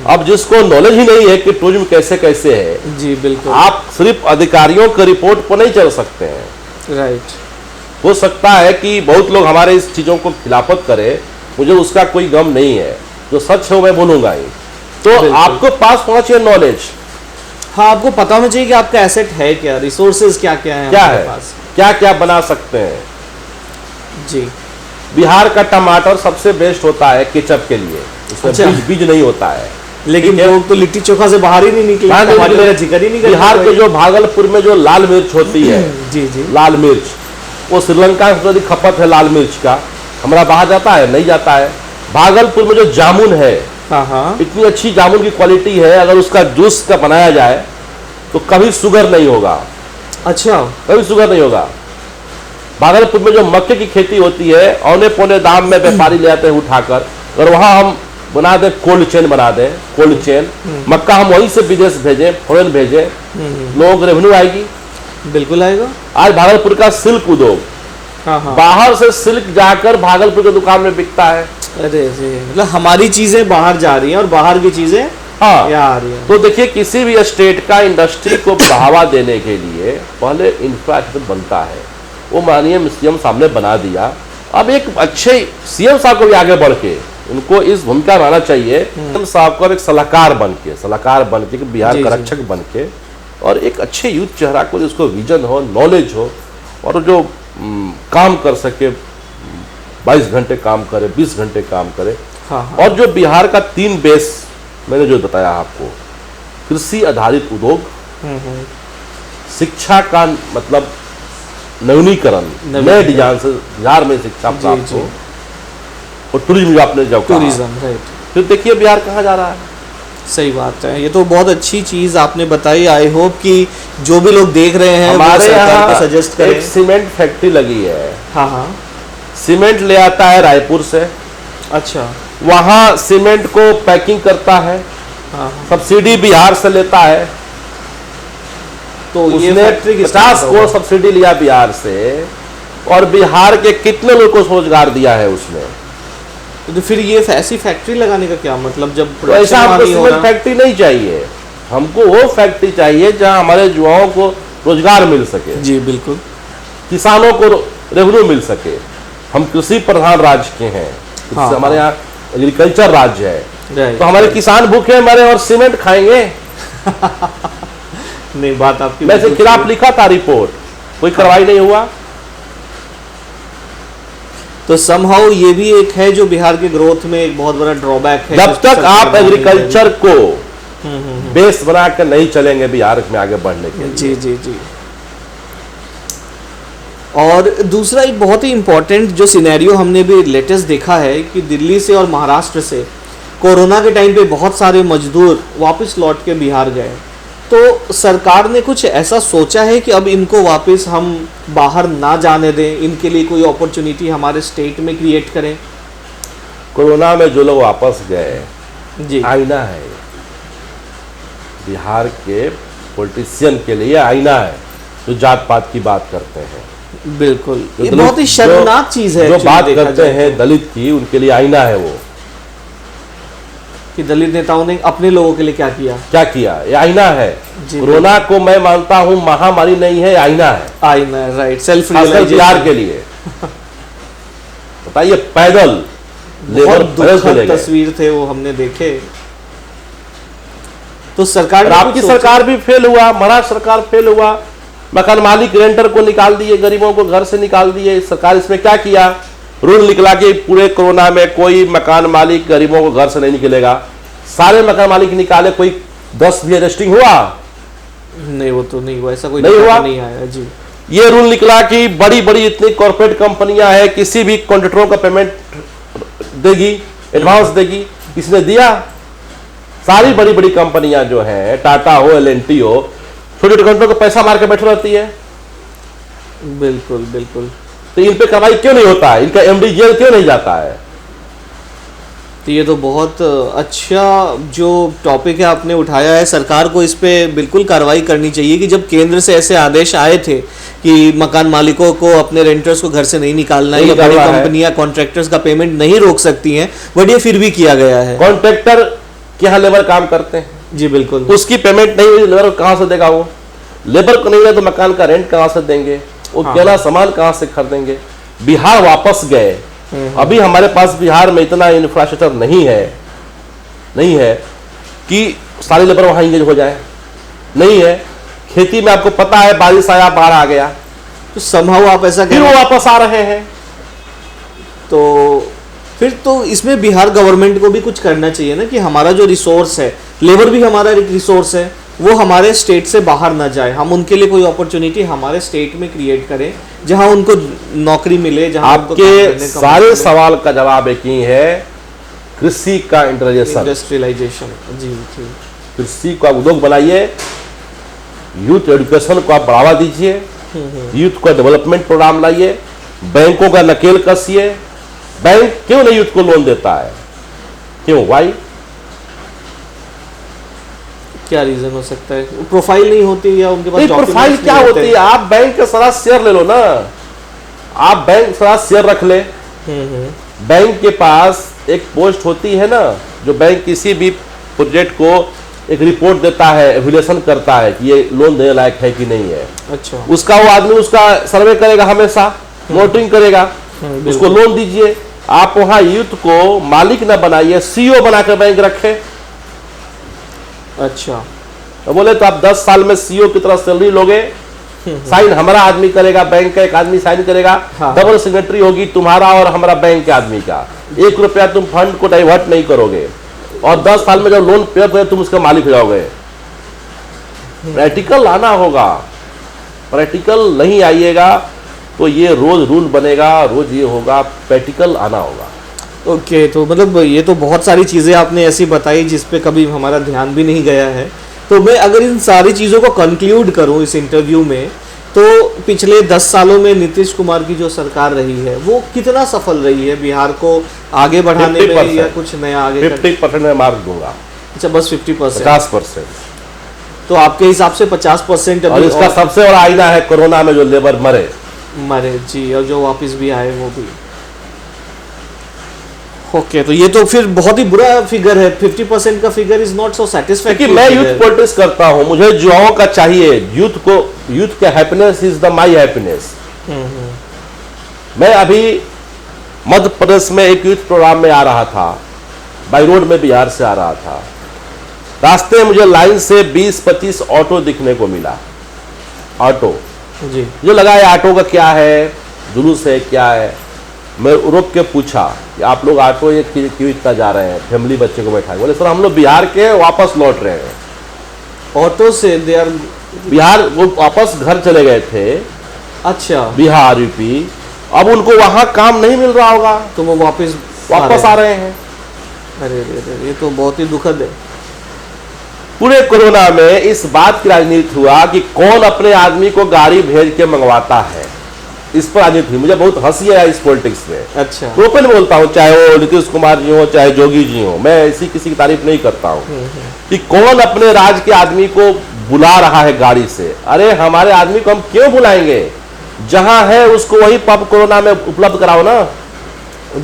अब जिसको नॉलेज ही नहीं है कि टूरिज्म कैसे कैसे है, जी बिल्कुल, आप सिर्फ अधिकारियों के रिपोर्ट पर नहीं चल सकते हैं। राइट, हो सकता है कि बहुत लोग हमारे इस चीजों को खिलाफत करे, मुझे उसका कोई गम नहीं है, जो सच है मैं बोलूंगा ही। तो आपको पास होना चाहिए नॉलेज। हाँ, आपको पता होना चाहिए कि आपका एसेट है क्या, रिसोर्सेज क्या क्या है, क्या है, क्या क्या बना सकते हैं। जी, बिहार का टमाटर सबसे बेस्ट होता है केचप के लिए, उसमें बीज नहीं होता है, लेकिन लोग तो लिट्टी चोखा से बाहर ही नहीं निकले, जिक्र ही नहीं करते। बिहार के जो भागलपुर में जो लाल मिर्च होती है, जी जी, लाल मिर्च, वो श्रीलंका में सबसे खपत है लाल मिर्च का, हमारा बाहर जाता है, नहीं जाता है। भागलपुर में जो जामुन है, इतनी अच्छी जामुन की क्वालिटी है, अगर उसका जूस का बनाया जाए तो कभी शुगर नहीं होगा। अच्छा, कभी शुगर नहीं होगा। भागलपुर में जो मक्के की खेती होती है, औने पौने दाम में व्यापारी ले आते हैं उठाकर, और वहां हम बना दें कोल्ड चेन, बना दें कोल्ड चेन, मक्का हम वहीं से विदेश भेजें, फॉरेन भेजें, लोगों को रेवेन्यू आएगी। बिल्कुल आएगा। आज भागलपुर का सिल्क उद्योग, बाहर से सिल्क जाकर भागलपुर की दुकान में बिकता है। अरे मतलब हमारी चीजें बाहर जा रही हैं और बाहर की चीजें यहाँ आ रही हैं। तो देखिए, किसी भी स्टेट का इंडस्ट्री को बढ़ावा देने के लिए पहले इंफ्रास्ट्रक्चर बनता है, वो माननीय सीएम साहब ने बना दिया। अब एक अच्छे सीएम साहब को भी आगे बढ़ के उनको इस भूमिका में आना चाहिए, सीएम साहब को एक सलाहकार बन के बिहार का रक्षक बन के, और एक अच्छे यूथ चेहरा को जिसको विजन हो, नॉलेज हो, और जो काम कर सके, 22 घंटे काम करे, 20 घंटे काम करे। और जो बिहार का 3 बेस मैंने जो बताया आपको, कृषि आधारित उद्योग, शिक्षा का मतलब नवीनीकरण, नए डिजाइन से बिहार में शिक्षा प्राप्त हो, और टूरिज्म जो आपने जब टूरिज्म, राइट। फिर देखिए बिहार कहाँ जा रहा है। सही बात है, ये तो बहुत अच्छी चीज आपने बताई। आई होप कि जो भी लोग देख रहे हैं हमारे यहाँ सजेस्ट करें। एक सीमेंट फैक्ट्री लगी है। हाँ, सीमेंट ले आता है रायपुर से। अच्छा, वहाँ सीमेंट को पैकिंग करता है। सब्सिडी बिहार से लेता है। तो उसने 50 करोड़ सब्सिडी लिया बिहार से, और बिहार के कितने लोगों को रोजगार दिया है उसने। तो फिर ये ऐसी फैक्ट्री लगाने का क्या मतलब, जब तो ऐसा हमको सीमेंट फैक्ट्री नहीं चाहिए, हमको वो फैक्ट्री चाहिए जहां हमारे युवाओं को रोजगार मिल सके। जी बिल्कुल, किसानों को रेवेन्यू मिल सके। हम कृषि प्रधान राज्य के हैं, हमारे यहाँ एग्रीकल्चर राज्य है, तो हमारे किसान भूखे मरे और सीमेंट खाएंगे। नहीं, बात आपकी। मैं इसके खिलाफ लिखा था रिपोर्ट, कोई कार्रवाई नहीं हुआ। तो समहाउ ये भी एक है जो बिहार के ग्रोथ में एक बहुत बड़ा ड्रॉबैक है। जब तक आप एग्रीकल्चर को बेस बना कर नहीं चलेंगे बिहार में आगे बढ़ने के लिए। जी जी जी। और दूसरा एक बहुत ही इम्पोर्टेंट जो सिनेरियो हमने भी लेटेस्ट देखा है कि दिल्ली से और महाराष्ट्र से कोरोना के टाइम पे बहुत सारे मजदूर वापस लौट के बिहार गए, तो सरकार ने कुछ ऐसा सोचा है कि अब इनको वापस हम बाहर ना जाने दें, इनके लिए कोई अपॉर्चुनिटी हमारे स्टेट में क्रिएट करें? कोरोना में जो लोग वापस गए जी, आईना है, बिहार के पॉलिटिशियन के लिए आईना है जो जात पात की बात करते हैं। बिल्कुल, ये बहुत ही शर्मनाक चीज है जो बात देखा करते जाए हैं दलित की, उनके लिए आईना है वो, कि दलित नेताओं ने अपने लोगों के लिए क्या किया, ये आईना है। कोरोना को मैं मानता हूं महामारी नहीं है, आईना है, आईना है, राइट, सेल्फ बिहार के लिए। बताइए, पैदल बहुत दुखद तस्वीर थे वो, हमने देखे। तो सरकार, आपकी सरकार भी फेल हुआ, महाराष्ट्र सरकार फेल हुआ, मकान मालिक रेंटर को निकाल दिए, गरीबों को घर से निकाल दिए। सरकार इसमें क्या किया? रूल निकला कि पूरे कोरोना में कोई मकान मालिक गरीबों को घर से नहीं निकलेगा। सारे मकान मालिक निकाले, कोई 10 भी अरेस्टिंग हुआ? नहीं, वो तो नहीं हुआ, ऐसा कोई नहीं हुआ, नहीं आया जी। ये रूल निकला कि बड़ी बड़ी इतनी कॉर्पोरेट कंपनियां हैं, किसी भी कॉन्ट्रैक्टरों का पेमेंट देगी, एडवांस देगी, किसने दिया? सारी बड़ी बड़ी कंपनियां जो हैं, टाटा हो, L&T हो, छोटे छोटे कंपनियों को पैसा मार के बैठे रहती है। बिल्कुल बिल्कुल। तो इन पे कार्रवाई क्यों नहीं होता है? इनका MD जेल क्यों नहीं जाता है? तो ये तो बहुत अच्छा जो टॉपिक है आपने उठाया है। सरकार को इस पे बिल्कुल कार्रवाई करनी चाहिए कि जब केंद्र से ऐसे आदेश आए थे कि मकान मालिकों को अपने रेंटर्स को घर से नहीं निकालना है, या बड़ी कंपनियां कॉन्ट्रैक्टर्स का पेमेंट नहीं रोक सकती हैं, बट ये फिर भी किया गया है। कॉन्ट्रैक्टर के यहाँ लेबर काम करते हैं जी, बिल्कुल, उसकी पेमेंट नहीं हुई, लेबर कहाँ से देगा? वो लेबर को नहीं है तो मकान का रेंट कहाँ से देंगे? वो केला सामान कहाँ से खरीदेंगे? बिहार वापस गए। अभी हमारे पास बिहार में इतना इंफ्रास्ट्रक्चर नहीं है कि सारे लेबर वहां इंगेज हो जाए, नहीं है। खेती में आपको पता है, बारिश आया, बाढ़ आ गया, तो समहाउ आप ऐसा फिर वो वापस आ रहे हैं। तो फिर तो इसमें बिहार गवर्नमेंट को भी कुछ करना चाहिए ना, कि हमारा जो रिसोर्स है, लेबर भी हमारा एक रिसोर्स है, वो हमारे स्टेट से बाहर ना जाए। हम उनके लिए कोई अपॉर्चुनिटी हमारे स्टेट में क्रिएट करें जहां उनको नौकरी मिले, जहां आपके सारे सवाल का जवाब एक ही है, कृषि का इंडस्ट्रियलाइजेशन। जी जी, कृषि को आप उद्योग बनाइए, यूथ एजुकेशन को आप बढ़ावा दीजिए, यूथ को डेवलपमेंट प्रोग्राम लाइए, बैंकों का नकेल कसिए। बैंक क्यों नहीं यूथ को लोन देता है? क्यों? वाई? क्या रीजन हो सकता है? प्रोफाइल नहीं होती या उनके पास प्रोफाइल क्या होती है? आप बैंक का सारा शेयर ले लो ना, आप बैंक सारा शेयर रख ले। बैंक के पास एक पोस्ट होती है ना, जो बैंक किसी भी प्रोजेक्ट को एक रिपोर्ट देता है, एवल्यूएशन करता है कि ये लोन देने लायक है कि नहीं है। अच्छा, उसका वो आदमी उसका सर्वे करेगा, हमेशा मॉनिटरिंग करेगा, उसको लोन दीजिए। आप वहां यूथ को मालिक ना बनाइए, CEO बनाकर बैंक रखे। अच्छा, तो बोले तो आप 10 साल में CEO की तरह सैलरी लोगे, साइन हमारा आदमी करेगा, बैंक का एक आदमी साइन करेगा, डबल सिग्नेटरी होगी तुम्हारा और हमारा बैंक के आदमी का। 1 रुपया तुम फंड को डाइवर्ट नहीं करोगे, और 10 साल में जब लोन पे करोगे तुम उसका मालिक हो जाओगे। प्रैक्टिकल आना होगा, प्रैक्टिकल नहीं आइएगा तो ये रोज रूल बनेगा, रोज ये होगा, प्रैक्टिकल आना होगा। ओके, तो मतलब ये तो बहुत सारी चीज़ें आपने ऐसी बताई जिस पे कभी हमारा ध्यान भी नहीं गया है। तो मैं अगर इन सारी चीज़ों को कंक्लूड करूं इस इंटरव्यू में, तो पिछले 10 सालों में नीतीश कुमार की जो सरकार रही है वो कितना सफल रही है बिहार को आगे बढ़ाने में, या कुछ नया आगे? 50% में मार्क दूंगा। अच्छा, बस 50%? 50%। तो आपके हिसाब से 50%? और इसका सबसे बड़ा आईना है कोरोना में जो लेबर मरे जी, और जो वापस भी आए वो भी। ओके, तो ये तो फिर बहुत ही बुरा फिगर है। 50% का figure is not so satisfactory. मैं यूथ पॉलिटिक्स करता हूं, मुझे युवाओं का चाहिए, यूथ के happiness is the my happiness. मैं अभी मध्य प्रदेश में एक यूथ प्रोग्राम में आ रहा था, बाई रोड में बिहार से आ रहा था। रास्ते में मुझे लाइन से 20-25 ऑटो दिखने को मिला। ऑटो जी, जो लगा है ऑटो का क्या है, जुलूस है, क्या है। मैं रुक के पूछा कि आप लोग ऑटो ये क्यों इतना जा रहे हैं, फैमिली बच्चे को बैठा? बोले सर हम लोग बिहार के वापस लौट रहे हैं। ऑटो से बिहार वो वापस घर चले गए थे, अच्छा, बिहार यूपी, अब उनको वहां काम नहीं मिल रहा होगा तो वो वापस आ रहे हैं। अरे अरे, ये तो बहुत ही दुखद है। पूरे कोरोना में इस बात की राजनीति हुआ कि कौन अपने आदमी को गाड़ी भेज के मंगवाता है, इस पर राजनीति हुई। मुझे बहुत हंसी आया इस पॉलिटिक्स में। अच्छा, ओपन बोलता हूँ, चाहे वो नीतीश कुमार जी हो चाहे जोगी जी हो, मैं ऐसी किसी की तारीफ नहीं करता हूँ कि कौन अपने राज्य के आदमी को बुला रहा है गाड़ी से। अरे हमारे आदमी को हम क्यों बुलाएंगे, जहां है उसको वही पब कोरोना में उपलब्ध कराओ ना।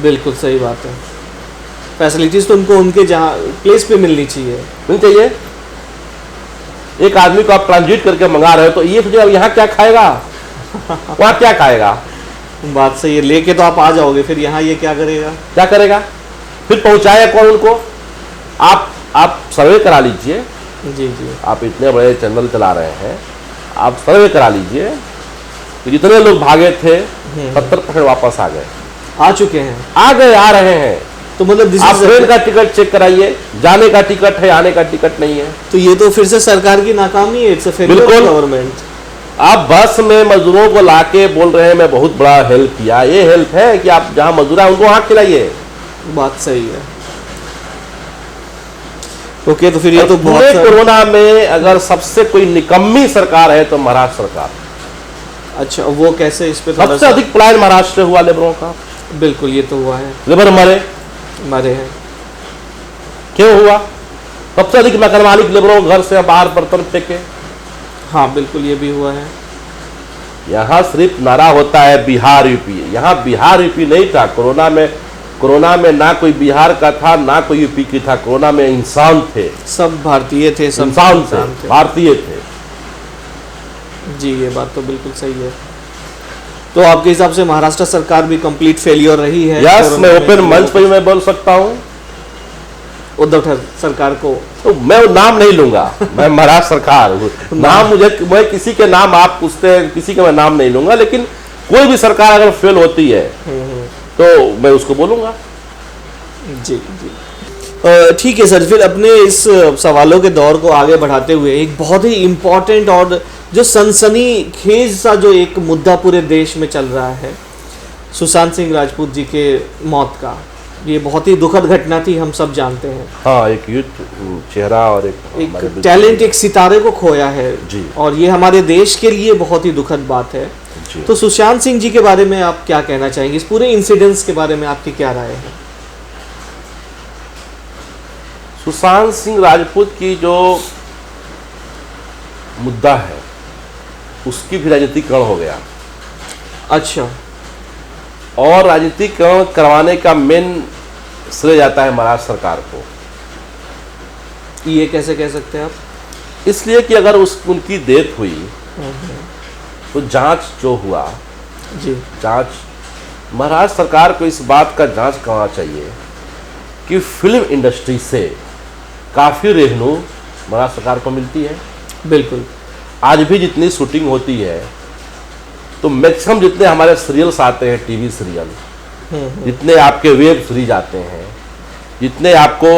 बिल्कुल सही बात है, फैसिलिटीज तो उनको उनके जहाँ प्लेस पे मिलनी चाहिए। एक आदमी को आप ट्रांजिट करके मंगा रहे हो तो ये सोचिए अब यहाँ क्या खाएगा, वहां क्या खाएगा। बात सही है, लेके तो आप आ जाओगे, फिर यहाँ ये क्या करेगा, फिर पहुंचाएगा कौन उनको। आप सर्वे करा लीजिए। जी जी, आप इतने बड़े चैनल चला रहे हैं, आप सर्वे करा लीजिए तो जितने लोग भागे थे 70% वापस आ रहे हैं। तो मतलब आप ट्रेन का टिकट चेक कराइए, जाने का टिकट है, आने का टिकट नहीं है। तो ये तो फिर से सरकार की नाकामी है, it's a failure of government. आप बस में मजदूरों को लाके बोल रहे हैं मैं बहुत बड़ा हेल्प किया, ये हेल्प है कि आप जहां मजदूर है उनको वहां खिलाइए। बात सही है। ओके, तो फिर ये तो पूरे कोरोना में अगर सबसे कोई निकम्मी सरकार है तो महाराष्ट्र सरकार। अच्छा, वो कैसे? इस पे सबसे अधिक पलायन महाराष्ट्र हुआ लेबरों का। बिल्कुल, ये तो हुआ है, लेबर मरे हैं। क्यों हुआ? सबसे अधिक मकान मालिक लेबरों घर से बाहर बर्तन फेंके। हाँ बिल्कुल, ये भी हुआ है। यहाँ सिर्फ नारा होता है बिहार यूपी, यहाँ बिहार यूपी नहीं था कोरोना में ना कोई बिहार का था ना कोई यूपी की था। कोरोना में इंसान थे, सब भारतीय थे, सब इंसान थे, भारतीय थे। जी, ये बात तो बिल्कुल सही है। तो आपके हिसाब से महाराष्ट्र सरकार भी कंप्लीट फेलियर रही है? यस, मैं ओपन मंच पर मैं बोल सकता हूँ उद्धव ठाकरे सरकार को। तो मैं वो नाम नहीं लूंगा, मैं महाराष्ट्र सरकार नाम मैं किसी के नाम आप पूछते हैं, किसी का मैं नाम नहीं लूंगा, लेकिन कोई भी सरकार अगर फेल होती है तो मैं उसको बोलूंगा। जी जी, ठीक है सर। फिर अपने इस सवालों के दौर को आगे बढ़ाते हुए एक बहुत ही इम्पोर्टेंट और जो सनसनीखेज सा जो एक मुद्दा पूरे देश में चल रहा है, सुशांत सिंह राजपूत जी के मौत का, ये बहुत ही दुखद घटना थी, हम सब जानते हैं। हाँ, एक यूथ चेहरा और एक टैलेंट, एक सितारे को खोया है जी। और ये हमारे देश के लिए बहुत ही दुखद बात है। तो सुशांत सिंह जी के बारे में आप क्या कहना चाहेंगे? इस पूरे इंसिडेंट्स के बारे में आपकी क्या राय है? सुशांत सिंह राजपूत की जो मुद्दा है उसकी भी राजनीतिकरण हो गया। अच्छा, और राजनीतिकरण करवाने का मेन श्रेय जाता है महाराष्ट्र सरकार को। ये कैसे कह सकते हैं आप? इसलिए कि अगर उनकी डेथ हुई तो जांच जो हुआ जी, जांच महाराष्ट्र सरकार को इस बात का जांच करना चाहिए कि फिल्म इंडस्ट्री से काफ़ी रेवेन्यू महाराष्ट्र सरकार को मिलती है। बिल्कुल, आज भी जितनी शूटिंग होती है तो मैक्सिमम जितने हमारे सीरियल्स आते हैं, टीवी सीरियल, जितने आपके वेब सीरीज आते हैं, जितने आपको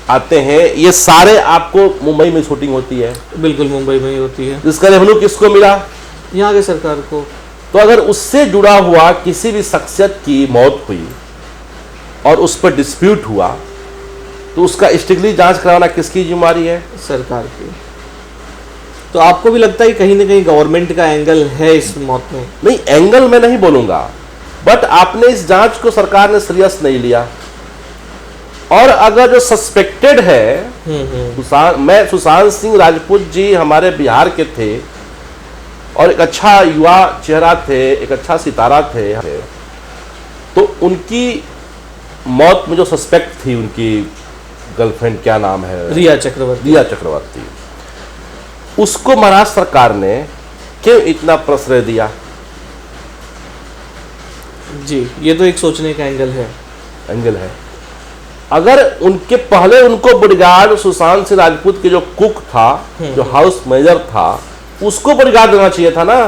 आते हैं, ये सारे आपको मुंबई में शूटिंग होती है। बिल्कुल, मुंबई में ही होती है। इसका रेवेन्यू किसको मिला? यहाँ के सरकार को। तो अगर उससे जुड़ा हुआ किसी भी शख्सियत की मौत हुई और उस पर डिस्प्यूट हुआ तो उसका स्ट्रिक्टली जांच कराना किसकी जिम्मेदारी है? सरकार की। तो आपको भी लगता है कहीं ना कहीं गवर्नमेंट का एंगल है इस मौत में? नहीं, एंगल मैं नहीं बोलूंगा, बट आपने इस जांच को सरकार ने सीरियस नहीं लिया। और अगर जो सस्पेक्टेड है सुशांत सिंह राजपूत जी हमारे बिहार के थे और एक अच्छा युवा चेहरा थे, एक अच्छा सितारा थे, तो उनकी मौत में जो सस्पेक्ट थी, उनकी गर्लफ्रेंड, क्या नाम है, रिया चक्रवर्ती, उसको महाराष्ट्र सरकार ने क्यों इतना प्रश्रय दिया? जी, ये तो एक सोचने का एंगल है। अगर उनके पहले उनको बॉडीगार्ड सुशांत सिंह राजपूत के जो कुक था, जो हाउस मैनेजर था, उसको बॉडीगार्ड देना चाहिए था ना,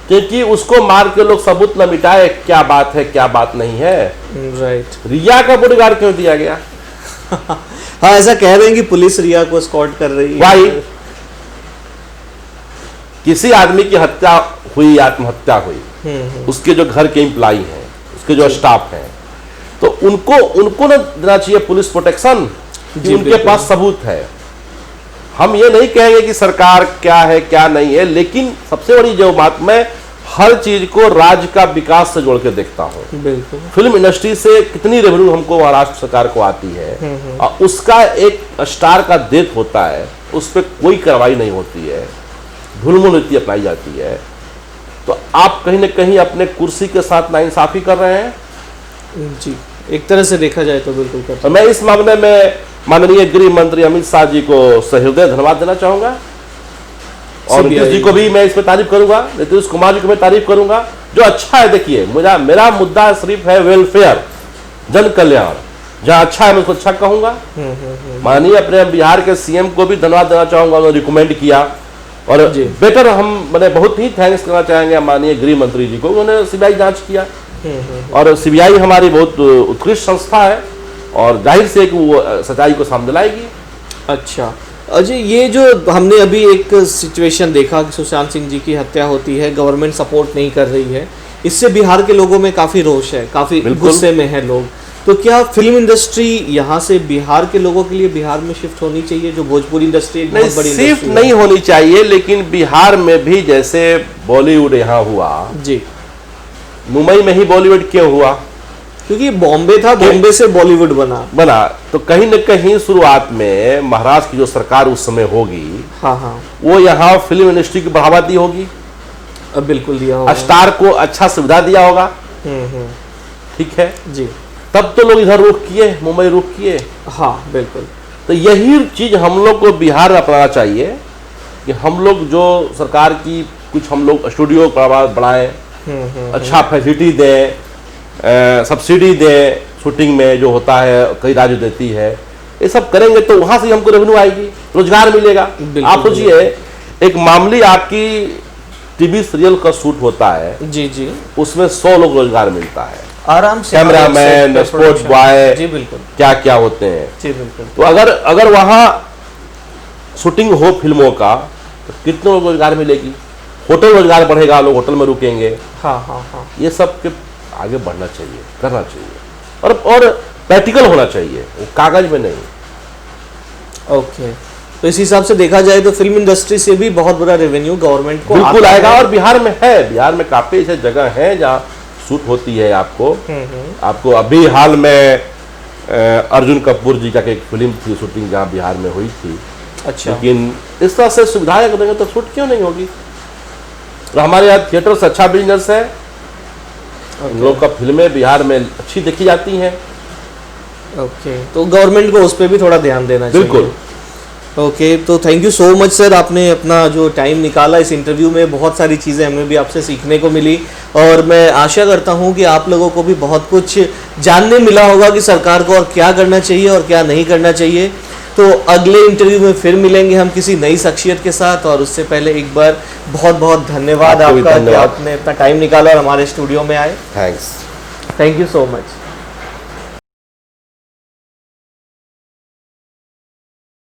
क्योंकि उसको मार के लोग सबूत न मिटाए क्या बात है क्या बात नहीं है। राइट। रिया का बॉडीगार्ड क्यों दिया गया? हाँ, ऐसा कह रहे हैं कि पुलिस रिया को एस्कॉर्ट कर रही है। भाई किसी आदमी की हत्या हुई, आत्महत्या हुई, उसके जो घर के एम्प्लॉई हैं, उसके जो स्टाफ हैं, तो उनको ना देना चाहिए पुलिस प्रोटेक्शन, कि उनके पास सबूत है। हम ये नहीं कहेंगे कि सरकार क्या है क्या नहीं है, लेकिन सबसे बड़ी जो बात, मैं हर चीज को राज्य का विकास से जोड़ के देखता हूँ। बिल्कुल। फिल्म इंडस्ट्री से कितनी रेवेन्यू हमको महाराष्ट्र सरकार को आती है, और उसका एक स्टार का डेथ होता है, उस पर कोई कार्रवाई नहीं होती है, ढुलमुल नीति अपनाई जाती है, तो आप कहीं ना कहीं अपने कुर्सी के साथ नाइंसाफी कर रहे हैं। जी, एक तरह से देखा जाए तो बिल्कुल कर। तो मैं इस मामले में माननीय गृह मंत्री अमित शाह जी को सहृदय धन्यवाद देना चाहूंगा, और नीतीश जी को भी मैं इस पर तारीफ करूंगा, नीतीश कुमार जी को मैं तारीफ करूंगा, जो अच्छा है। देखिए, मेरा मुद्दा सिर्फ है वेलफेयर, जन कल्याण, जहां अच्छा है मैं उसको अच्छा कहूंगा। माननीय अपने बिहार के सीएम को भी धन्यवाद देना चाहूंगा, उन्होंने रिकमेंड किया, और बेटर हम मैंने बहुत ही थैंक्स करना चाहेंगे माननीय गृह मंत्री जी को, उन्होंने सीबीआई जांच किया, और सीबीआई हमारी बहुत उत्कृष्ट संस्था है, और जाहिर से कि वो सच्चाई को सामने लाएगी। अच्छा अजय, ये जो हमने अभी एक सिचुएशन देखा कि सुशांत सिंह जी की हत्या होती है, गवर्नमेंट सपोर्ट नहीं कर रही है, इससे बिहार के लोगों में काफ़ी रोष है, काफ़ी गुस्से में है लोग। तो क्या फिल्म इंडस्ट्री यहाँ से बिहार के लोगों के लिए बिहार में शिफ्ट होनी चाहिए, जो भोजपुरी इंडस्ट्री एक बहुत बड़ी शिफ्ट नहीं होनी चाहिए, लेकिन बिहार में भी जैसे बॉलीवुड यहाँ हुआ जी, मुंबई में ही बॉलीवुड क्यों हुआ? क्योंकि बॉम्बे था, बॉम्बे से बॉलीवुड बना। तो कहीं न कहीं शुरुआत में महाराष्ट्र की जो सरकार उस समय होगी, हाँ, वो यहाँ फिल्म इंडस्ट्री की बढ़ावा दी होगी, बिल्कुल दिया होगा, स्टार को अच्छा सुविधा दिया होगा, ठीक है जी, तब तो लोग इधर रुख किए, मुंबई रुख किए। हाँ बिल्कुल। तो यही चीज हम लोग को बिहार में अपनाना चाहिए, कि हम लोग जो सरकार की कुछ हम लोग स्टूडियो बढ़ाएं, अच्छा फैसिलिटी दें, सब्सिडी दें, शूटिंग में जो होता है कई राज्य देती है, ये सब करेंगे तो वहां से हमको रेवेन्यू आएगी, रोजगार मिलेगा। आप सोचिए, एक मामूली आपकी टीवी सीरियल का शूट होता है, जी, उसमें 100 लोग रोजगार मिलता है, आराम से, कैमरामैन, स्पोर्ट्स बॉय, जी बिल्कुल, क्या क्या होते हैं। जी बिल्कुल। तो अगर वहां शूटिंग हो फिल्मों का, तो कितने लोग रोजगार मिलेगी, होटल रोजगार बढ़ेगा, लोग होटल में रुकेंगे। हाँ। ये सब के आगे बढ़ना चाहिए, करना चाहिए, और प्रैक्टिकल होना चाहिए, वो कागज में नहीं। ओके, तो इस हिसाब से देखा जाए तो फिल्म इंडस्ट्री से भी बहुत बड़ा रेवेन्यू गवर्नमेंट को बिल्कुल आएगा, और बिहार में है, बिहार में काफी ऐसे जगह है जहाँ शूट होती है। आपको अभी हाल में अर्जुन कपूर जी का एक फिल्म थी शूटिंग, जहाँ बिहार में हुई थी। अच्छा, लेकिन इस तरह से सुविधाएं करेंगे तो शूट क्यों नहीं होगी? तो हमारे यहाँ थिएटर से अच्छा बिजनेस है, उन लोग का फिल्में बिहार में अच्छी देखी जाती हैं। ओके, तो गवर्नमेंट को उस पर भी थोड़ा ध्यान देना चाहिए। बिल्कुल। ओके, तो thank you so much sir, आपने अपना जो टाइम निकाला इस इंटरव्यू में, बहुत सारी चीज़ें हमें भी आपसे सीखने को मिली, और मैं आशा करता हूं कि आप लोगों को भी बहुत कुछ जानने मिला होगा कि सरकार को और क्या करना चाहिए और क्या नहीं करना चाहिए। तो अगले इंटरव्यू में फिर मिलेंगे हम किसी नई शख्सियत के साथ, और उससे पहले एक बार बहुत बहुत धन्यवाद आपका कि आपने इतना टाइम निकाला और हमारे स्टूडियो में आए। Thanks, thank you so much.